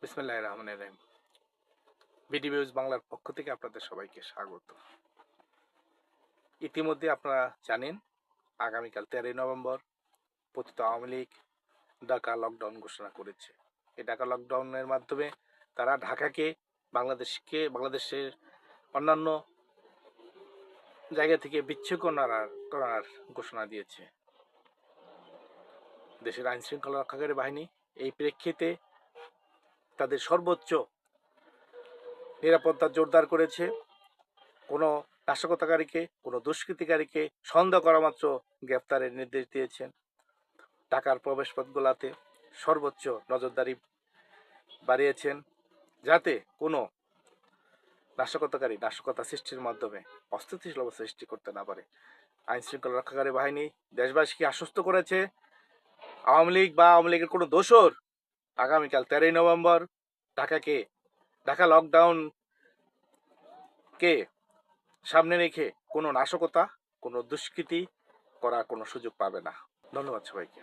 বিসমিল্লাহির রহমানির রহিম। BD news বাংলার পক্ষ থেকে আপনাদের সবাইকে স্বাগত। ইতিমধ্যে আপনারা জানেন, আগামীকাল 13ই নভেম্বর পতিত আওয়ামী লীগ ঢাকা লকডাউন ঘোষণা করেছে। এই ঢাকা লকডাউনের মাধ্যমে তারা ঢাকাকে বাংলাদেশের অন্যান্য জায়গা থেকে বিচ্ছিন্ন করার ঘোষণা দিয়েছে দেশের আইন শৃঙ্খলা রক্ষাকারী বাহিনী। এই প্রেক্ষিতে তাদের সর্বোচ্চ নিরাপত্তা জোরদার করেছে। কোনো নাশকতাকারীকে, কোনো দুষ্কৃতিকারীকে সন্দেহ করা মাত্র গ্রেফতারের নির্দেশ দিয়েছেন। ঢাকার প্রবেশপথগুলোতে সর্বোচ্চ নজরদারি বাড়িয়েছেন, যাতে কোনো নাশকতা সৃষ্টির মাধ্যমে অস্থিতিশীল অবস্থা সৃষ্টি করতে না পারে। আইন শৃঙ্খলা রক্ষাকারী বাহিনী দেশবাসীকে আশ্বস্ত করেছে, আওয়ামী লীগ বা আওয়ামী লীগের কোনো দোসর আগামীকাল 13ই নভেম্বর ঢাকা লকডাউন কে সামনে রেখে কোনো নাশকতা, কোনো দুষ্কৃতি করার কোনো সুযোগ পাবে না। ধন্যবাদ সবাইকে।